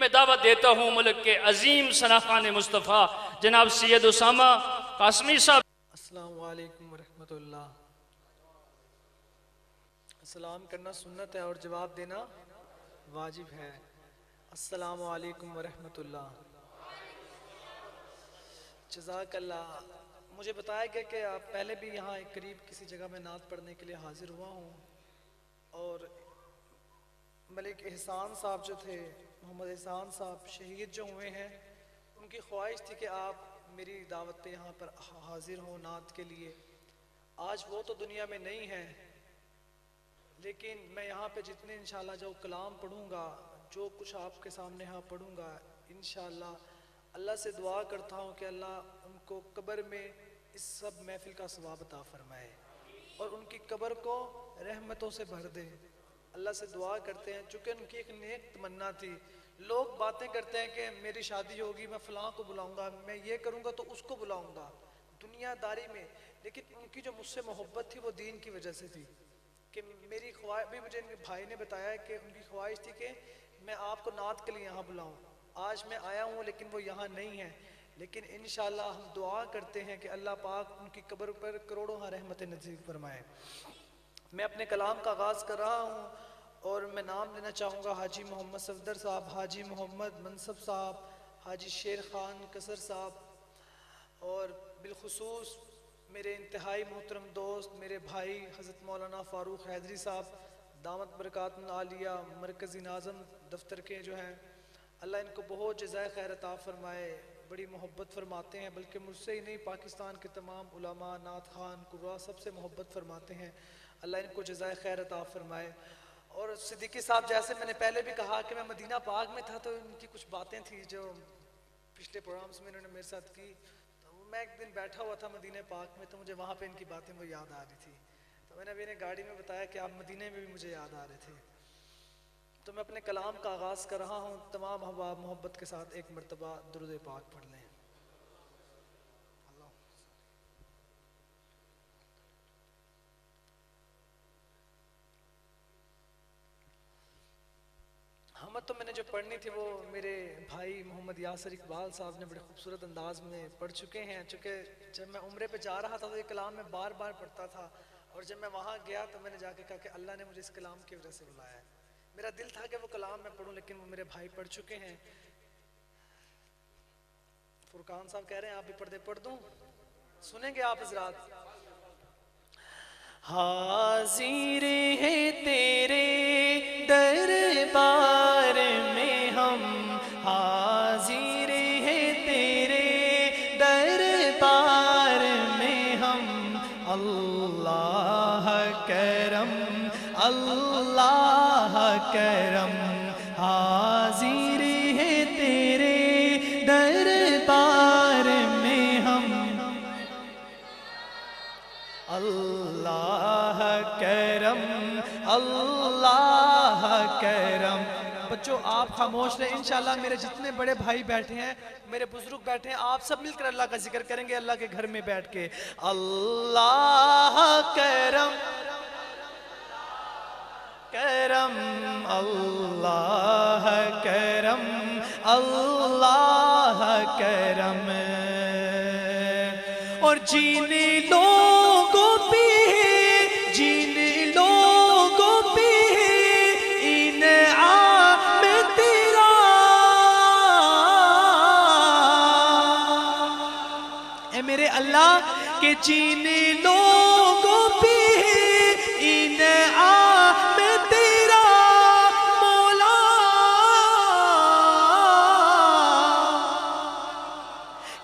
میں دعوت دیتا ہوں ملک کے عظیم سناخان مصطفیٰ جناب سید اسامہ قاسمی صاحب. السلام علیکم ورحمۃ اللہ. سلام کرنا سنت ہے اور جواب دینا واجب ہے. السلام علیکم ورحمۃ اللہ. جزاک اللہ. مجھے بتایا گیا کہ آپ پہلے بھی یہاں ایک قریب کسی جگہ میں نعت پڑھنے کے لیے حاضر ہوا ہوں، اور ملک احسان صاحب جو تھے، محمد احسان صاحب شہید جو ہوئے ہیں، ان کی خواہش تھی کہ آپ میری دعوت پہ یہاں پر حاضر ہوں نعت کے لیے. آج وہ تو دنیا میں نہیں ہے، لیکن میں یہاں پہ جتنے انشاءاللہ جو کلام پڑھوں گا، جو کچھ آپ کے سامنے یہاں پڑھوں گا، انشاءاللہ اللہ سے دعا کرتا ہوں کہ اللہ ان کو قبر میں اس سب محفل کا ثواب عطا فرمائے اور ان کی قبر کو رحمتوں سے بھر دے. اللہ سے دعا کرتے ہیں، چونکہ ان کی ایک نیک تمنا تھی. لوگ باتیں کرتے ہیں کہ میری شادی ہوگی، میں فلاں کو بلاؤں گا، میں یہ کروں گا تو اس کو بلاؤں گا، دنیا داری میں. لیکن ان کی جو مجھ سے محبت تھی وہ دین کی وجہ سے تھی. کہ میری خواہش بھی، مجھے ان کے بھائی نے بتایا کہ ان کی خواہش تھی کہ میں آپ کو نعت کے لیے یہاں بلاؤں. آج میں آیا ہوں لیکن وہ یہاں نہیں ہے، لیکن انشاءاللہ ہم دعا کرتے ہیں کہ اللہ پاک ان کی قبر پر کروڑوں رحمت نصیب فرمائے. میں اپنے کلام کا آغاز کر رہا ہوں اور میں نام لینا چاہوں گا حاجی محمد صفدر صاحب، حاجی محمد منصف صاحب، حاجی شیر خان قصر صاحب، اور بالخصوص میرے انتہائی محترم دوست میرے بھائی حضرت مولانا فاروق حیدری صاحب دامت برکات العالیہ مرکزی ناظم دفتر کے جو ہیں. اللہ ان کو بہت جزائے خیر عطا فرمائے. بڑی محبت فرماتے ہیں، بلکہ مجھ سے ہی نہیں، پاکستان کے تمام علماء، نعت خوان، قراء سب سے محبت فرماتے ہیں. اللہ ان کو جزائے خیر عطا فرمائے. اور صدیقی صاحب، جیسے میں نے پہلے بھی کہا کہ میں مدینہ پاک میں تھا، تو ان کی کچھ باتیں تھیں جو پچھلے پروگرامز میں انہوں نے میرے ساتھ کی. تو میں ایک دن بیٹھا ہوا تھا مدینہ پاک میں، تو مجھے وہاں پہ ان کی باتیں وہ یاد آ رہی تھی. تو میں نے ابھی انہیں گاڑی میں بتایا کہ آپ مدینہ میں بھی مجھے یاد آ رہے تھے. تو میں اپنے کلام کا آغاز کر رہا ہوں. تمام احباب محبت کے ساتھ ایک مرتبہ درود پاک پڑھ لیں. حمد تو میں نے جو پڑھنی تھی وہ میرے بھائی محمد یاسر اقبال صاحب نے بڑے خوبصورت انداز میں پڑھ چکے ہیں. چونکہ جب میں عمرے پہ جا رہا تھا تو یہ کلام میں بار بار پڑھتا تھا، اور جب میں وہاں گیا تو میں نے جا کے کہا کہ اللہ نے مجھے اس کلام کی وجہ سے بلایا ہے. میرا دل تھا کہ وہ کلام میں پڑھوں، لیکن وہ میرے بھائی پڑھ چکے ہیں. فرقان صاحب کہہ رہے ہیں آپ بھی پڑھ دے، پڑھ دوں؟ سنیں گے آپ حضرات؟ حاضر ہے تیرے دربار میں ہم، حاضر ہے تیرے دربار میں ہم. اللہ کرم، اللہ کرم، حاضر ہے تیرے دربار میں ہم. اللہ کرم، اللہ کرم. بچوں آپ خاموش رہیں. انشاءاللہ میرے جتنے بڑے بھائی بیٹھے ہیں، میرے بزرگ بیٹھے ہیں، آپ سب مل کر اللہ کا ذکر کریں گے اللہ کے گھر میں بیٹھ کے. اللہ کرم کرم، اللہ کرم، اللہ کرم. اور جن لوگوں پہ، جن لوگوں پہ انعام تیرا، اے میرے اللہ کہ جن لوگوں پہ انعام تیرا مولا،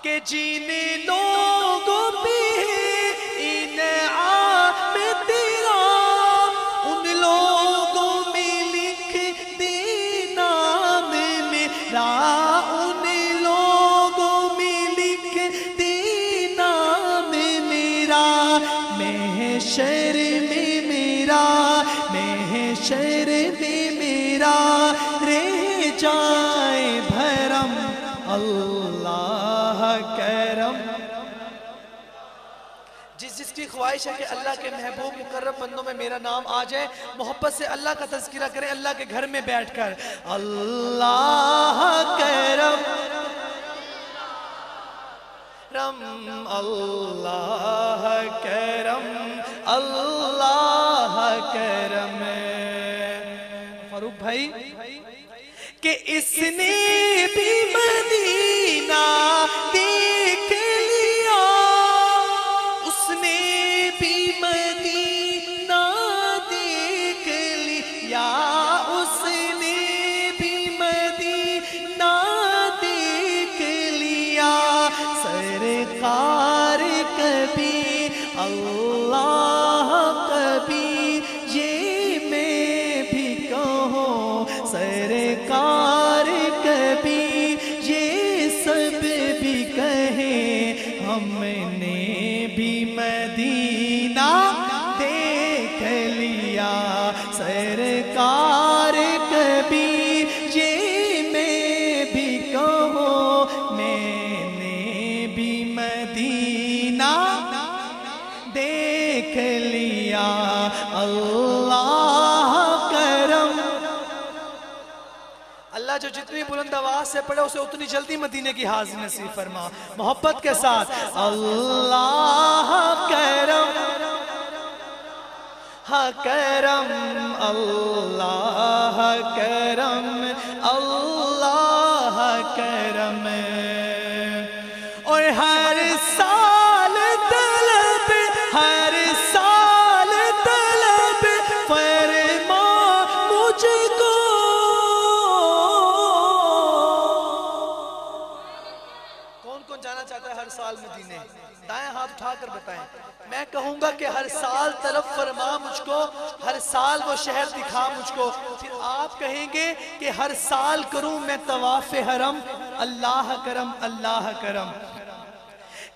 کہ جن لوگوں پہ انعام تیرا، ان لوگوں میں لکھ دے نام میرا، ان لوگوں میں لکھ دے نام میرا. محشر میں میرا، محشر میں میرا رہ جائے بھرم. اللہ کرم. جس کی خواہش ہے کہ اللہ کے محبوب مقرب بندوں میں میرا نام آ جائے، محبت سے اللہ کا تذکرہ کریں اللہ کے گھر میں بیٹھ کر. اللہ اللہ کرم اللہ کرم فاروق بھائی کہ اس نے بھی مدینہ دیکھ لیا اس نے بھی مدینہ دیکھ لیا اس نے بھی مدینہ دیکھ لیا سرکار کبھی اللہ کبھی یہ میں بھی کہوں سرکار کبھی یہ سب بھی کہیں ہم نے بھی مدینہ دیکھ لیا سرکار کبھی یہ میں بھی کہوں میں نے بھی مدینہ دیکھ لیا اللہ کرم اللہ جو جتنی بلند آواز سے پڑھے اسے اتنی جلدی مدینے کی حاضری نصیب فرما محبت کے ساتھ اللہ کرم کرم اللہ کرم اللہ کرم اور ہر سال طلب ہر سال طلب فرما مجھ کو کون کون جانا چاہتا ہے ہر سال مدینے دائیں ہاتھ اٹھا کر بتائیں میں کہوں گا کہ ہر سال طلب فرما مجھ کو ہر سال وہ شہر دکھا مجھ کو پھر آپ کہیں گے کہ ہر سال کروں میں طواف حرم اللہ کرم اللہ کرم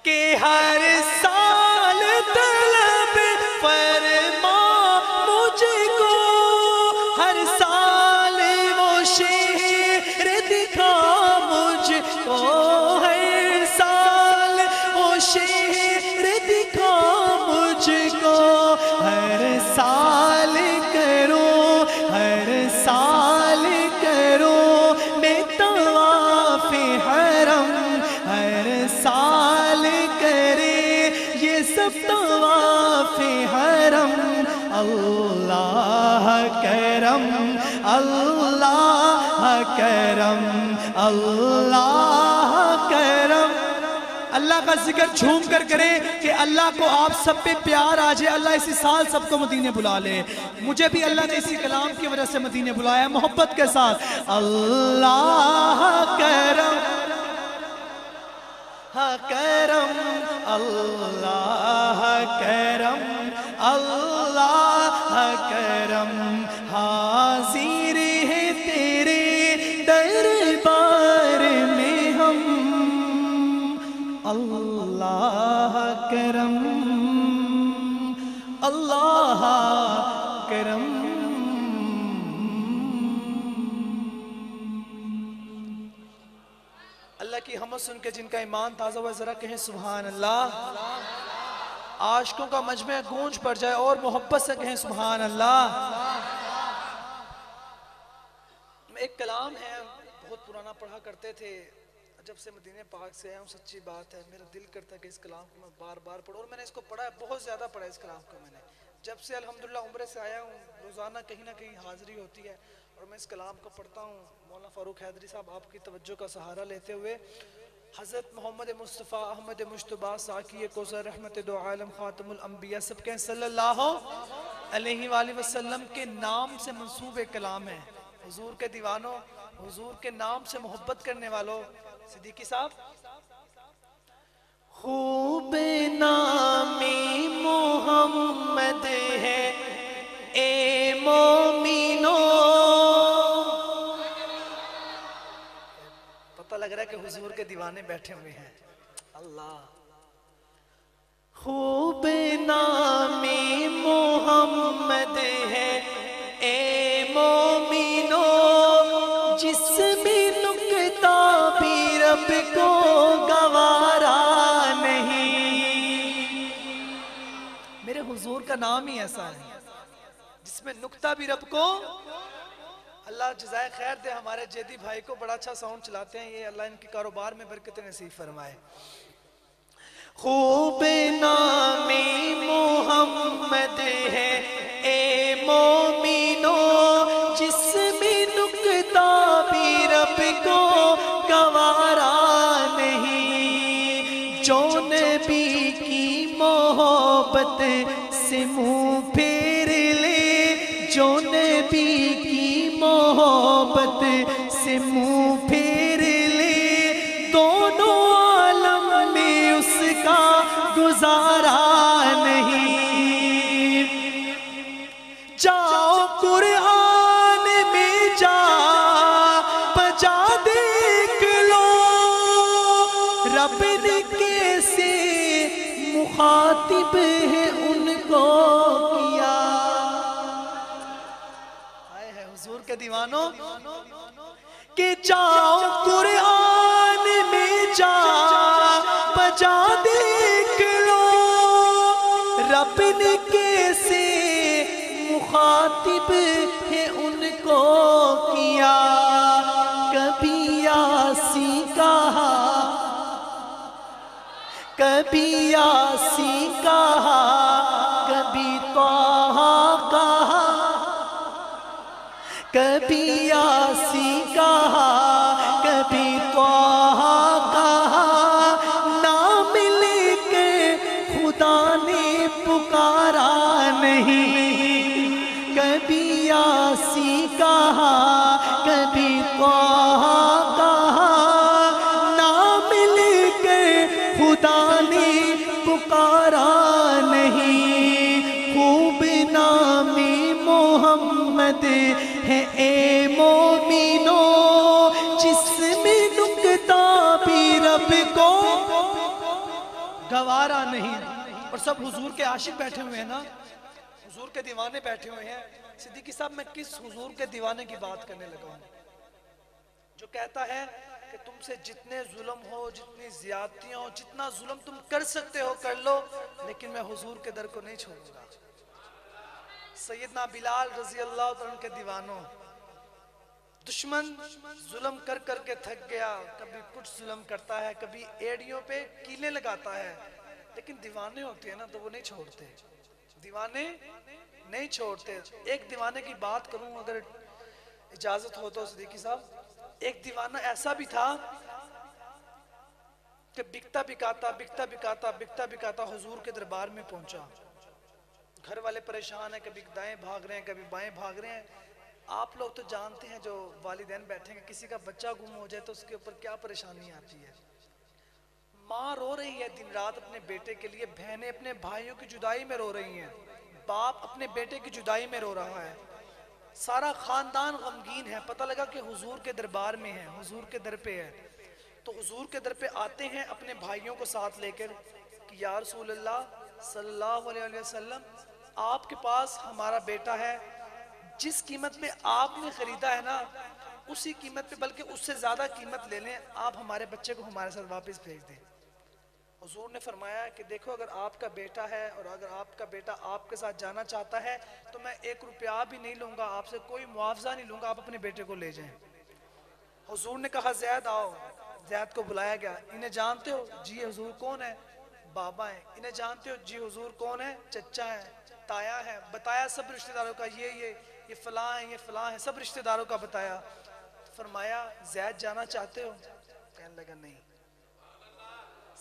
کہ ہر سال طلب فرما مجھ کو ہر سال وہ شہر دکھا مجھ کو ہر سال وہ شہر دکھا مجھ کو ہر سال کروں ہر سال کروں میں طواف حرم ہر سال کرے یہ سب طواف حرم اللہ کرم اللہ کرم اللہ کرم اللہ کا ذکر جھوم کر کرے کہ اللہ کو آپ سب پہ پیار آ جائے اللہ اسی سال سب کو مدینے بلا لے مجھے بھی اللہ نے اسی کلام کی وجہ سے مدینے بلایا محبت کے ساتھ اللہ کرم کرم اللہ کرم اللہ کرم حاضر ہے تیرے دربار میں ہم اللہ کرم اللہ کرم اللہ کی حمد سن کے جن کا ایمان تازہ ہوا ذرا کہیں سبحان اللہ عاشقوں کا مجمع گونج پڑ جائے اور محبت سے کہیں سبحان اللہ ایک کلام ہے بہت پرانا پڑھا کرتے تھے جب سے مدینہ پاک سے آیا ہوں سچی بات ہے میرا دل کرتا ہے کہ اس کلام کو میں بار بار پڑھوں اور میں نے اس کو پڑھا ہے بہت زیادہ پڑھا ہے اس کلام کو میں نے جب سے الحمدللہ عمرے سے آیا ہوں روزانہ کہیں نہ کہیں حاضری ہوتی ہے اور میں اس کلام کو پڑھتا ہوں مولانا فاروق حیدری صاحب آپ کی توجہ کا سہارا لیتے ہوئے حضرت محمد مصطفیٰ احمد مجتبیٰ ساقی کوثر رحمت دو عالم خاتم الانبیاء سب کہیں صلی اللہ علیہ وآلہ وسلم کے نام سے منسوب ایک کلام ہے حضور کے دیوانوں حضور کے نام سے محبت کرنے والوں صدیقی صاحب خوب نامی محمد ہے اے مومنو پتہ لگ رہا ہے کہ حضور کے دیوانے بیٹھے ہوئے ہیں اللہ خوب نامی محمد ہے اے مومنو جس میں نکتہ بھی رب کو گوارا نہیں میرے حضور کا نام ہی ایسا ہے جس میں نکتہ بھی رب کو اللہ جزائے خیر دے ہمارے جیدی بھائی کو بڑا اچھا ساؤنڈ چلاتے ہیں یہ اللہ ان کے کاروبار میں برکت نصیب فرمائے خوب نامی محمد ہے اے مومنو، جس میں نکتہ بھی رب کو گوارا نہیں، جو نبی کی محبت سے منہ پھیر لے، جو نبی کی محبت سے منہ پھیر لے، دونوں عالم میں اس کا گزارا نہیں۔ جاؤ قرآن میں جا بجا دیکھ لو، رب نے کیسے مخاطب ہے ان کو کیا۔ ہے حضور کے دیوانوں کہ جاؤ قرآن میں جا بجا دیکھ لو، رب نے کیسے مخاطب ہے ان کو کیا۔ کبھی یاسی کہا، کبھی یاسی کہا، کبھی طٰہٰ کہا، کبھی یاسی کہا، کبھی طٰہٰ کہا، نام لے کے خدا نے پکارا نہیں۔ کبھی یاسی کہا، کبھی طٰہٰ کہا، نام لے کے خدا نے پکارا نہیں۔ خوب نامی محمد ہے اے مومنو، جس میں نکتہ بھی رب کو گوارا نہیں۔ اور سب حضور کے عاشق بیٹھے ہوئے ہیں نا، حضور کے دیوانے بیٹھے ہوئے ہیں۔ صدیقی صاحب میں کس حضور کے دیوانے کی بات کرنے لگا ہوں، جو کہتا ہے کہ تم سے جتنے ظلم ہو، جتنی زیادتیاں ہو، جتنا ظلم تم کر سکتے ہو کر لو، لیکن میں حضور کے در کو نہیں چھوڑوں گا۔ سیدنا بلال رضی اللہ عنہ کے دیوانوں، دشمن ظلم کر کر کے تھک گیا، کبھی کچھ ظلم کرتا ہے، کبھی ایڑیوں پہ کیلیں لگاتا ہے، لیکن دیوانے ہوتے ہیں نا تو وہ نہیں چھوڑتے، دیوانے نہیں چھوڑتے۔ ایک دیوانے کی بات کروں اگر اجازت ہو تو صدیقی صاحب، ایک دیوانہ ایسا بھی تھا کہ بکتا بکاتا بکتا بکاتا بکتا بکاتا حضور کے دربار میں پہنچا۔ گھر والے پریشان ہیں، کبھی دائیں بھاگ رہے ہیں، کبھی بائیں بھاگ رہے ہیں۔ آپ لوگ تو جانتے ہیں جو والدین بیٹھیں گے، کسی کا بچہ گم ہو جائے تو اس کے اوپر کیا پریشانی آتی ہے۔ ماں رو رہی ہے دن رات اپنے بیٹے کے لیے، بہنیں اپنے بھائیوں کی جدائی میں رو رہی ہیں، باپ اپنے بیٹے کی جدائی میں رو رہا ہے، سارا خاندان غمگین ہے۔ پتہ لگا کہ حضور کے دربار میں ہے، حضور کے در پہ ہے، تو حضور کے در پہ آتے ہیں اپنے بھائیوں کو ساتھ لے کر کہ یا رسول اللہ صلی اللہ علیہ وسلم، آپ کے پاس ہمارا بیٹا ہے، جس قیمت پہ آپ نے خریدا ہے نا اسی قیمت پہ بلکہ اس سے زیادہ قیمت لے لیں، آپ ہمارے بچے کو ہمارے ساتھ واپس بھیج دیں۔ حضور نے فرمایا کہ دیکھو اگر آپ کا بیٹا ہے اور اگر آپ کا بیٹا آپ کے ساتھ جانا چاہتا ہے تو میں 1 روپیہ بھی نہیں لوں گا، آپ سے کوئی معاوضہ نہیں لوں گا، آپ اپنے بیٹے کو لے جائیں۔ حضور نے کہا زید آؤ، زید کو بلایا گیا۔ انہیں جانتے ہو؟ جی حضور۔ کون ہے؟ بابا ہیں۔ انہیں جانتے ہو؟ جی حضور۔ کون ہے؟ چچا ہے، تایا ہے۔ بتایا سب رشتہ داروں کا، یہ فلاں ہیں، یہ فلاں ہیں، سب رشتہ داروں کا بتایا۔ فرمایا زید جانا چاہتے ہو؟ کہنے لگا نہیں۔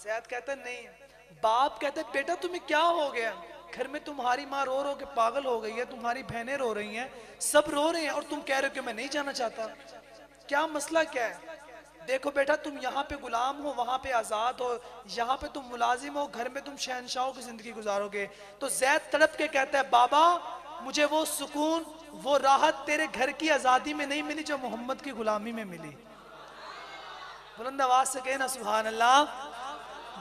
زید کہتا ہے نہیں۔ باپ کہتا ہے بیٹا تمہیں کیا ہو گیا؟ گھر میں تمہاری ماں رو رو کے پاگل ہو گئی ہے، تمہاری بہنیں رو رہی ہیں، سب رو رہے ہیں اور تم کہہ رہے ہو کہ میں نہیں جانا چاہتا، کیا مسئلہ کیا ہے؟ دیکھو بیٹا تم یہاں پہ غلام ہو، وہاں پہ آزاد ہو، یہاں پہ تم ملازم ہو، گھر میں تم شہنشاہوں کی زندگی گزارو گے۔ تو زید تڑپ کے کہتا ہے بابا مجھے وہ سکون، وہ راحت تیرے گھر کی آزادی میں نہیں ملی جو محمد کی غلامی میں ملی۔ بلند آواز سے کہنا سبحان اللہ۔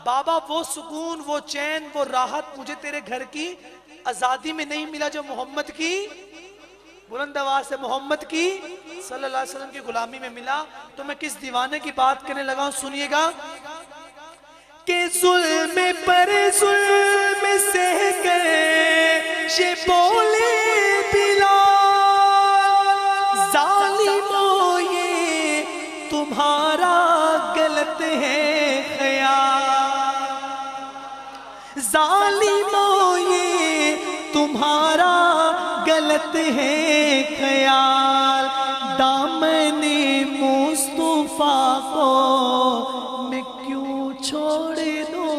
بابا وہ سکون، وہ چین، وہ راحت مجھے تیرے گھر کی آزادی میں نہیں ملا جو محمد کی، بلند آواز سے محمد کی صلی اللہ علیہ وسلم کی غلامی میں ملا۔ تو میں کس دیوانے کی بات کرنے لگا ہوں، سنیے گا کہ ظلم پر ظلم سہ کر یہ بولے بلال، ظالموں یہ تمہارا غلط ہے خیال۔ ظالموں یہ تمہارا غلط ہے خیال، دامن مصطفیٰ کو میں کیوں چھوڑ دوں،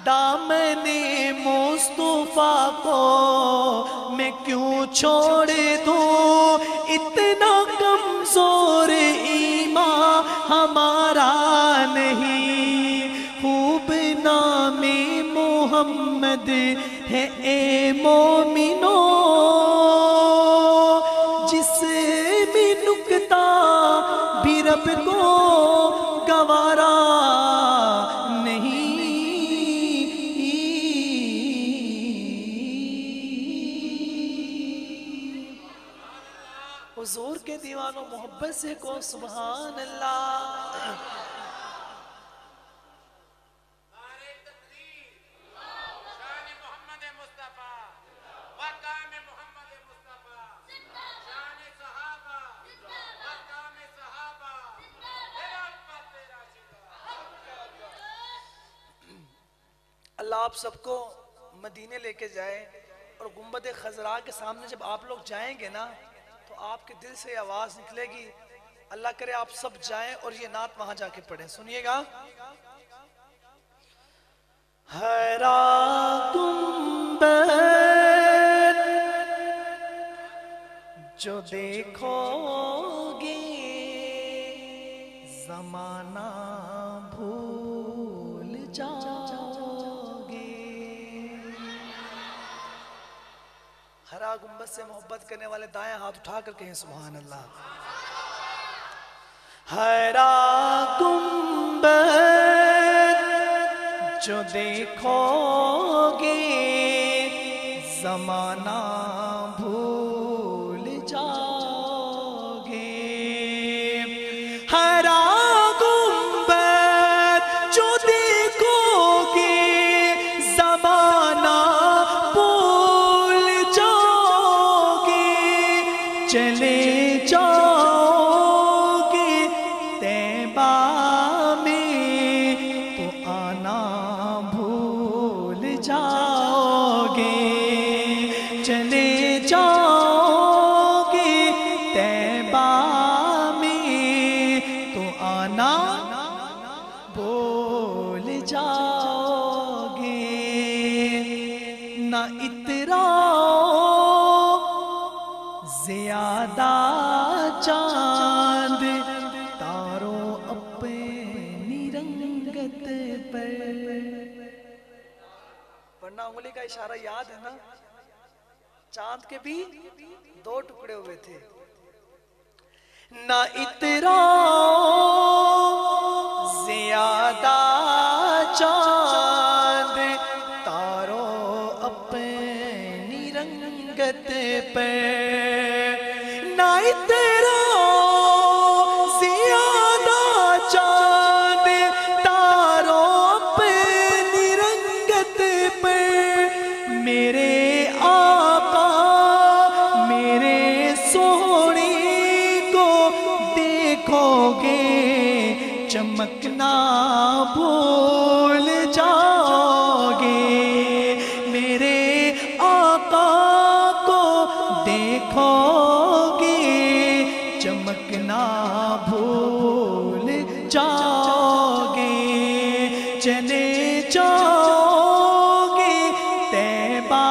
دامن مصطفیٰ کو میں کیوں چھوڑ دوں، اتنا کمزور ایمان ہمارا نہیں، خوب نام محمد ہے اے مومنو، جس میں نکتہ بھی رب کو گوارا نہیں۔ حضور کے دیوانوں محبت سے کو سبحان اللہ۔ اللہ آپ سب کو مدینے لے کے جائے، اور گنبد خضراء کے سامنے جب آپ لوگ جائیں گے نا تو آپ کے دل سے آواز نکلے گی، اللہ کرے آپ سب جائیں اور یہ نعت وہاں جا کے پڑھیں۔ سنیے گا، ہرا گنبد جو دیکھو گے زمانہ بھول جاؤ گے۔ ہرا گنبد سے محبت کرنے والے دائیں ہاتھ اٹھا کر کہیں سبحان اللہ۔ ہرا گنبد جو دیکھو گے زمانہ بھول جاؤ گے، ہرا گنبد جو دیکھو گے زمانہ بھول جاؤ گے، چلے جاؤ گے طیبہ میں تو آنا بھول جاؤ گے، چلے جاؤ گے طیبہ میں تو آنا بھول جاؤ گے، نہ اتراؤ زیادہ چاند تاروں اپنی رنگت پر، ورنہ انگلی کا اشارہ یاد ہے نا، چاند کے بھی دو ٹکڑے ہوئے تھے۔ نہ اتراؤ زیادہ چاند تاروں اپنی رنگت پر، نہ اتراؤ زیادہ چاند تاروں اپنی رنگت پر، میرے آقا میرے سونے کو دیکھو گے چمکنا بھول جاؤ گے، میرے آقا کو دیکھو گے چمکنا بھول جاؤ گے، چلے جاؤ گے طیبہ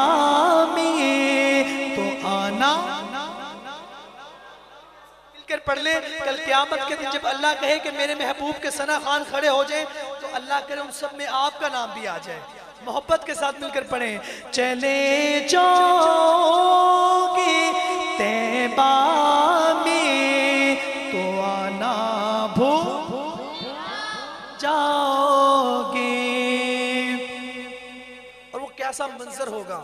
میں تو آنا۔ مل کر پڑھ لیں، کل قیامت کے دن جب اللہ کہے کہ میرے محبوب کے ثنا خوان کھڑے ہو جائیں تو اللہ کرے ان سب میں آپ کا نام بھی آ جائے۔ محبت کے ساتھ مل کر پڑھیں، چلے جاؤ گے طیبہ میں تو آنا بھول جاؤ گے، اور وہ کیسا منظر ہوگا،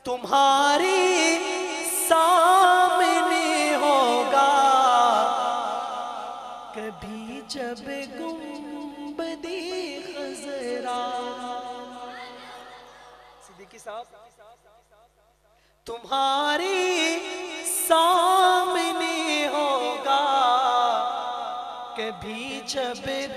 تمہارے سامنے ہوگا کبھی جب گنبد خضراء، صدیقی صاحب تمہارے سامنے ہوگا کبھی جب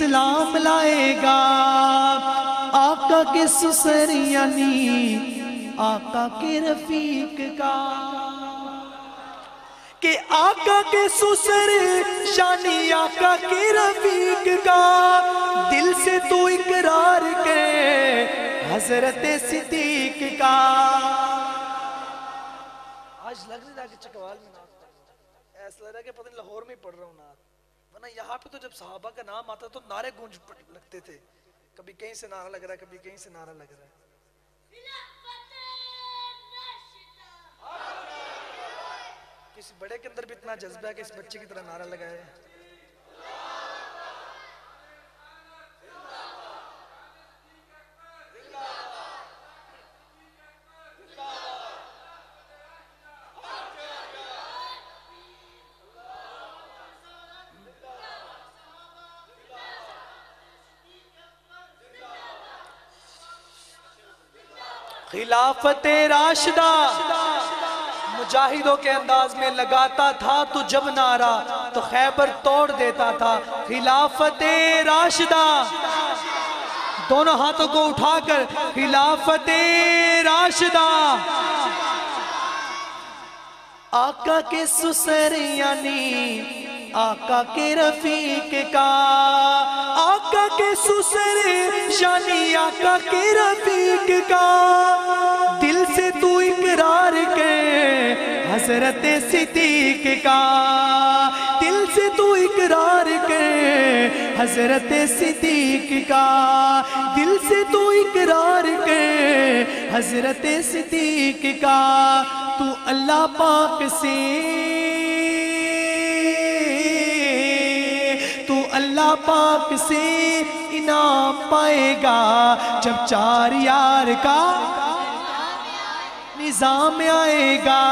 اسلام لائے گا آقا کے سسر یعنی آقا کے رفیق کا، کہ آقا کے سسر شانی آقا کے رفیق کا، دل سے تو اقرار کرے حضرت صدیق کا۔ آج لگ نہیں رہا کہ چکوال میں نعت پڑھ، ایسا لگ رہا کہ پتہ نہیں لاہور میں پڑھ رہا ہوں نعت، ورنہ یہاں پہ تو جب صحابہ کا نام آتا تو نعرے گونج لگتے تھے، کبھی کہیں سے نعرہ لگ رہا ہے، کبھی کہیں سے نعرہ لگ رہا ہے۔ کسی بڑے کے اندر بھی اتنا جذبہ ہے کہ اس بچے کی طرح نعرہ لگائے۔ خلافت راشدہ مجاہدوں کے انداز میں لگاتا تھا تو جب نعرہ تو خیبر توڑ دیتا تھا۔ خلافت راشدہ، دونوں ہاتھوں کو اٹھا کر خلافت راشدہ، آقا کے سسر یعنی آقا کے رفیق کا، آقا کے سسر یعنی آقا کے رفیق کا، دل سے تو اقرار کر حضرت صدیق کا، دل سے تو اقرار کر حضرت صدیق کا، دل سے تو اقرار کر حضرت صدیق کا۔ تو اللہ پاک سے، تو اللہ پاک سے انعام پائے گا جب چار یار کا نظام آئے گا،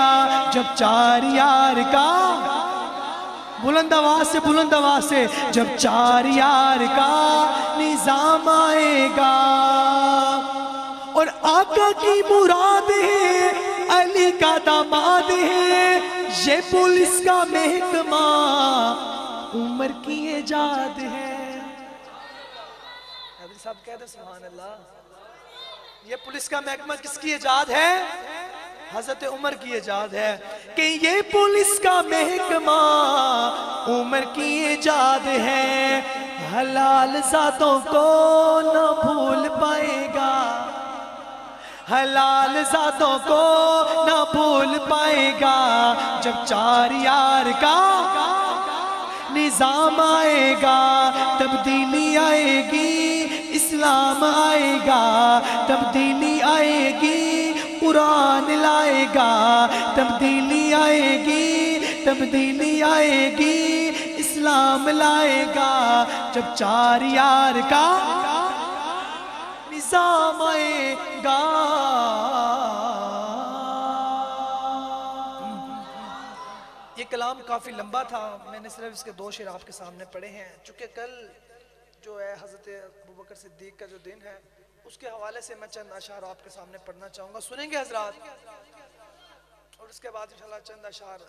جب چار یار کا، بلند آواز سے، بلند آواز سے، جب چار یار کا نظام آئے گا۔ اور آقا کی مراد ہے، علی کا داماد ہے، یہ پولیس کا محکمہ عمر کی ایجاد ہے۔ حضرت صاحب کہہ دیں سبحان اللہ، یہ پولیس کا محکمہ کس کی ایجاد ہے؟ حضرت عمر کی ایجاد ہے، کہ یہ پولیس کا محکمہ عمر کی ایجاد ہے۔ حلال ذاتوں کو نہ بھول پائے گا، حلال ذاتوں کو نہ بھول پائے گا، جب چار یار کا نظام آئے گا، تبدیلی آئے گی، اسلام آئے گا، تبدیلی آئے گی، قرآن لائے گا، تبدیلی آئے گی، تبدیلی آئے گی، اسلام لائے گا، جب چار یار کا نظام آئے گا۔ یہ کلام کافی لمبا تھا، میں نے صرف اس کے دو شعر آپ کے سامنے پڑھے ہیں، چونکہ کل جو ہے حضرت ابوبکر صدیق کا جو دن ہے اس کے حوالے سے میں چند اشعار آپ کے سامنے پڑھنا چاہوں گا، سنیں گے حضرات؟ اور اس کے بعد انشاءاللہ چند اشعار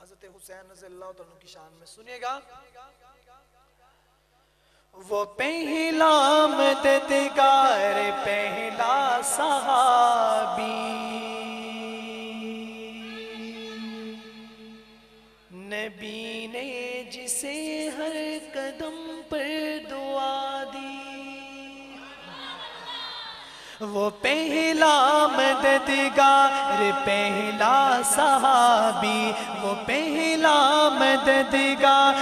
حضرت حسین رضی اللہ عنہ کی شان میں سنیے گا۔ وہ پہلا مددگار، پہلا صحابی، نبی نے جسے ہر قدم پر دعا دی، وہ پہلا مددگار، پہلا صحابی، وہ پہلا مددگار،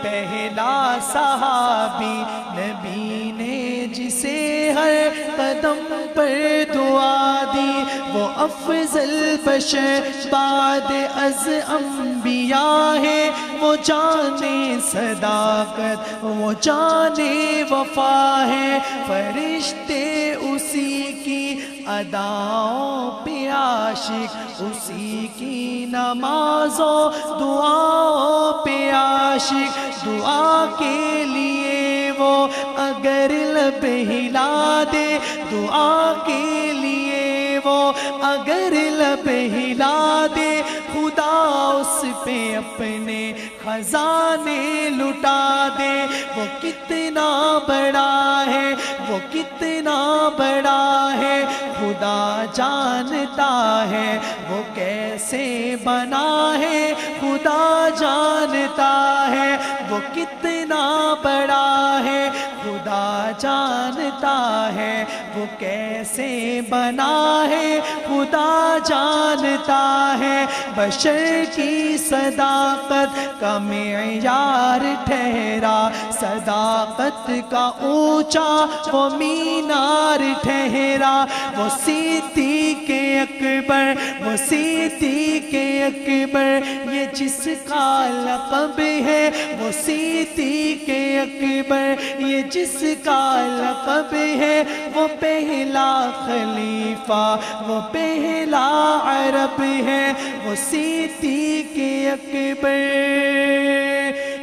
پہلا صحابی، نبی نے جسے ہر قدم پر دعا دی، وہ افضل بشر بعد از انبیاء ہے، وہ جانے صداقت، وہ جانے وفا ہے، فرشتے اسی کی اداؤں پہ عاشق، اسی کی نمازوں دعاؤں پہ عاشق، دعا کے لیے وہ اگر لب ہلا دے، دعا کے لیے وہ اگر لب ہلا دے، خدا اس پہ اپنے خزانے لٹا دے، وہ کتنا بڑا ہے، وہ کتنا بڑا ہے، خدا جانتا ہے وہ کیسے بنا ہے، خدا جانتا ہے وہ کتنا بڑا ہے، خدا جانتا ہے وہ کیسے بنا ہے، خدا جانتا ہے۔ بشر کی صداقت کا معیار ٹھہرا، صداقت کا اونچا وہ مینار ٹھہرا، وہ صدیق اکبر، وہ صدیق اکبر، یہ جس کا لقب ہے، وہ صدیق اکبر، یہ جس کا لقب ہے، وہ پہلا خلیفہ، وہ پہلا عرب ہے، وہ صدیق اکبر،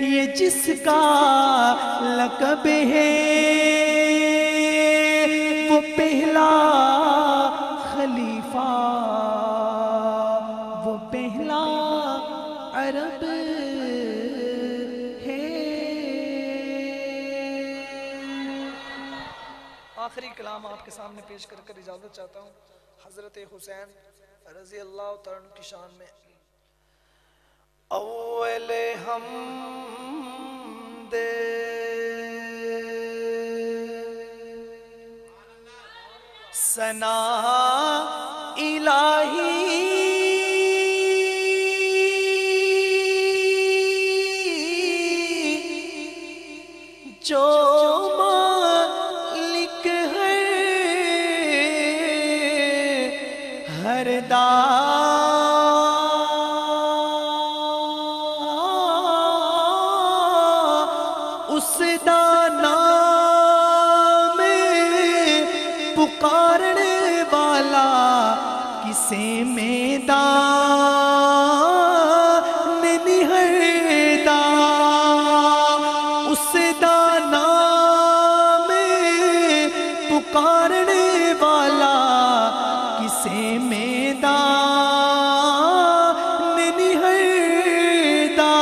یہ جس کا لقب ہے، وہ پہلا خلیفہ، وہ پہلا عرب ہے۔ آخری کلام آپ کے سامنے پیش کر اجازت چاہتا ہوں حضرت حسین رضی اللہ تعالیٰ عنہ کی شان میں۔ اول حمد ثنا الہی جو مالک ہے ہر اس دا نام پکارنے والا کسے میدان نہردا، اس دا نام پکارنے والا کسے میدان نہردا،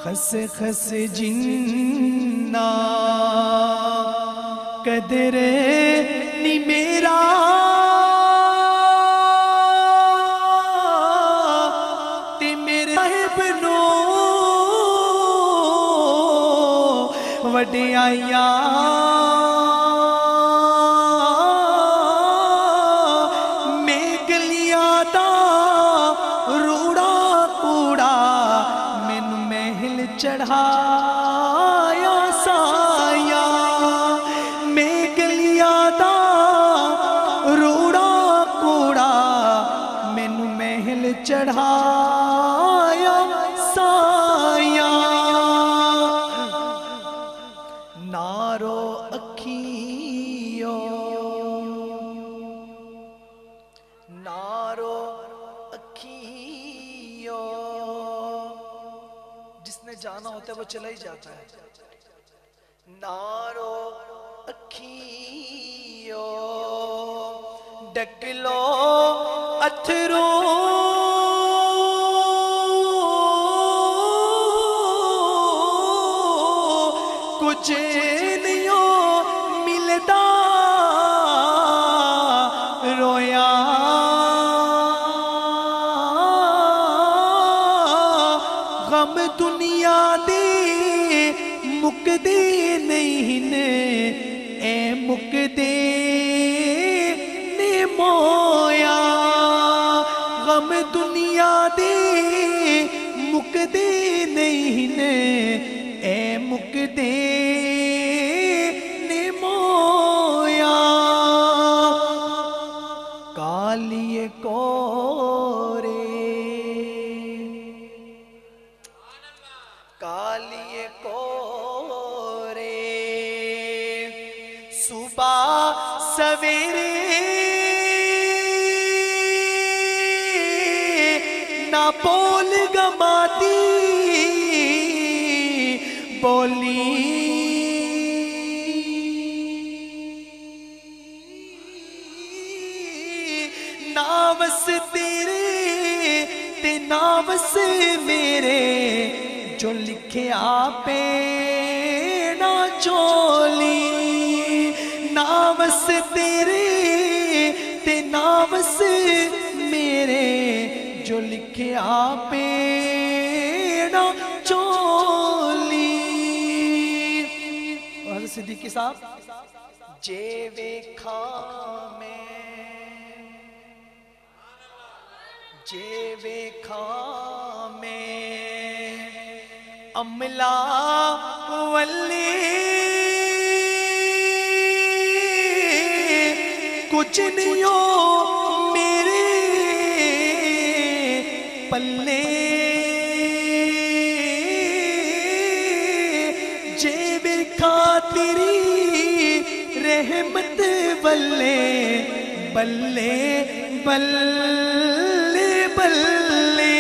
خس خس جنہ قدر نی میرا تے میرے صاحب نو وڈیایا میں گلیاں دا روڑا کوڑا مینوں محل چڑھایا سایا، میں گلیاں دا روڑا کوڑا مینوں محل چڑھایا سایا، نارو اکھیو نارو اکھیو، جس نے جانا ہوتا ہے وہ چلا ہی جاتا ہے، نارو اکھیو ڈک لو اتھرو کچھ نہیں ملدا رویا غم دنیا دے مکدے نہیں اے مکدے نے مویا، غم دنیا دے مکدے نہیں اے مکدے نے مویا، کالی کورے کالی کورے صبح سویرے نہ بول گماتی بولی، ناوس تیرے تے ناو سے میرے جو لکھے آپے نہ چولی نام سے تیرے تے نام سے میرے جو لکھے آپے نہ چولی. اور حضرت صدیقی صاحب جے ویکھاں میں جے ویکھاں میں عملہ والے کچھ نہیں ہو میرے پلے جے ویکھاں تیری رحمت بلے بلے بلے بلے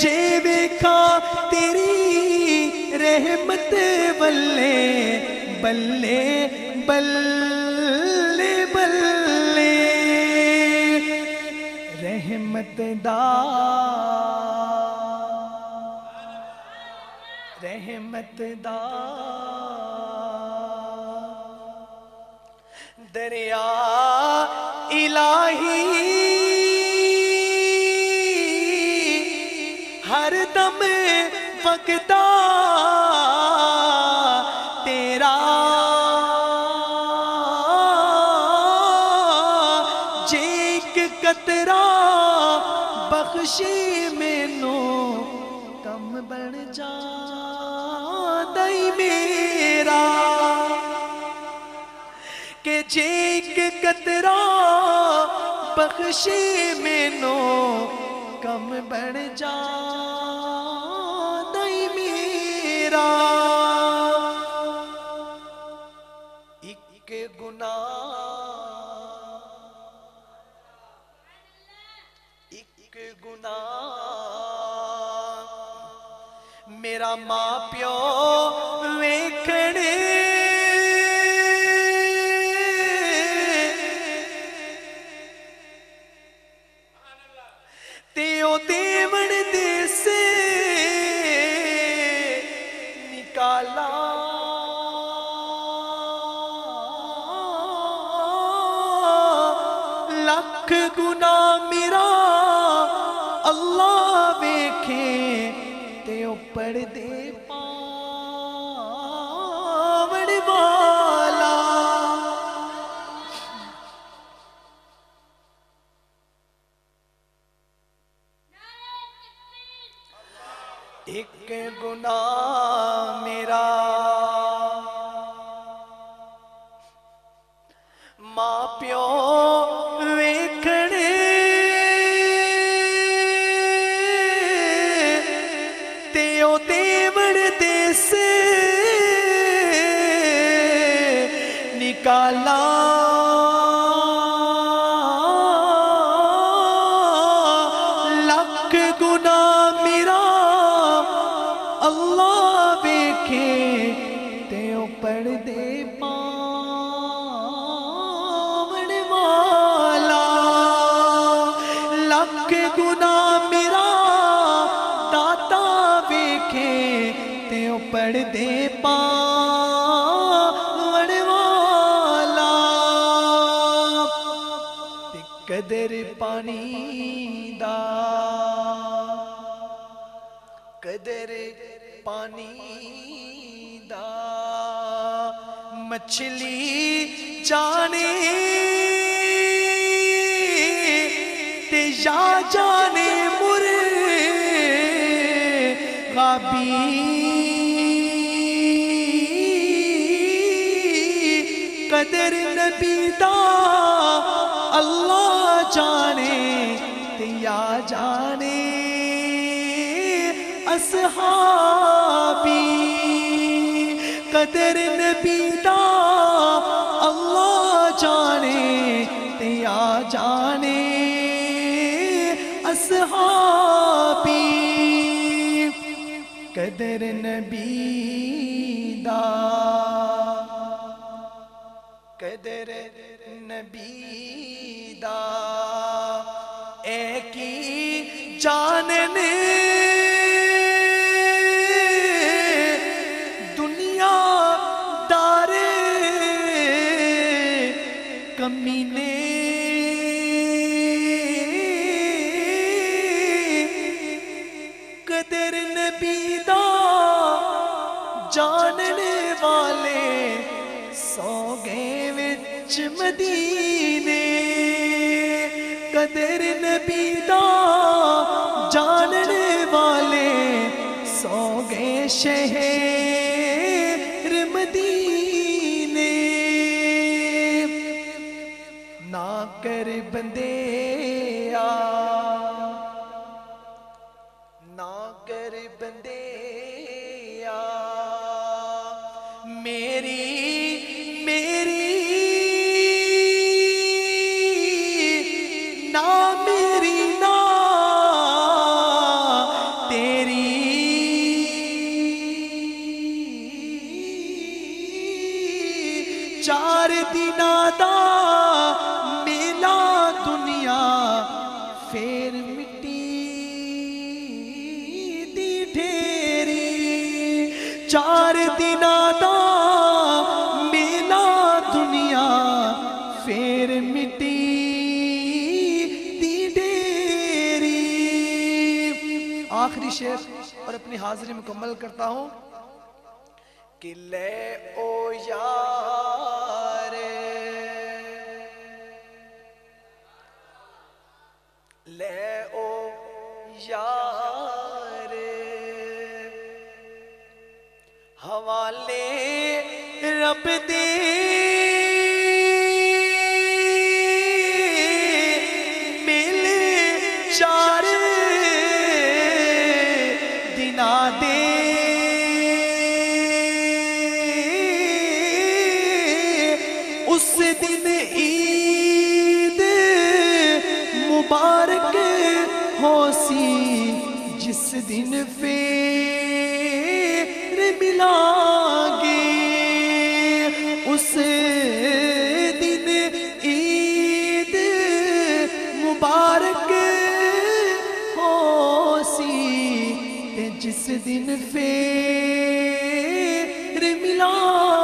جے ویکھاں تیری رحمت بلے بلے بلے بلے رحمت دا رحمت دا دریا الہی ہر دم وگدا تیرا جے ایک قطرہ بخشی مینو کم بن جاندا ای میرا کہ جے ایک قطرہ بخشی مینو کم بن جاندا ای میرا. ایک گناہ میرا ماں پیو ویکھنے تیو دیون دے سے نکالا لکھ گناہ میرا اللہ ویکھے تیو پردے پاوڑ والا. ایک گناہ میرا ماں پیو ویکھنے تیو دیوڑ دے سے نکالا لکھ گناہ میرا اللہ ویکھے تیو پردے پاوڑ والا. لکھ گناہ میرا داتا ویکھے تیو پردے پاوڑ والا. تے قدر پانی دا قدر پانی دا مچھلی جانے تے یا جانے مرغابی قدر نبی دا اللہ جانے تے یا جانے اصحابی قدر نبی دا اللہ جانے تے یا جانے اصحابی قدر نبی دا قدر نبی دا اے کی جانے قدر نبی دا جاننے والے سو گئے وچ مدینے قدر نبی دا جاننے والے سو گئے شہر مدینے نہ کر بندے نہ کر بندے میری نا میری نا تیری چار دناں دا میلا دنیا پھر مٹی دی ڈھیری چار دناں دا میلا دنیا پھر مٹی دی ڈھیری آخری شعر اور اپنی حاضری مکمل کرتا ہوں کہ لے او یار لے او یار حوالے رب دے ملے چار دناں دے اس دن عید مبارک ہو سی جس دن پھر ملیں گے اس دن عید مبارک ہو سی جس دن پھر ملیں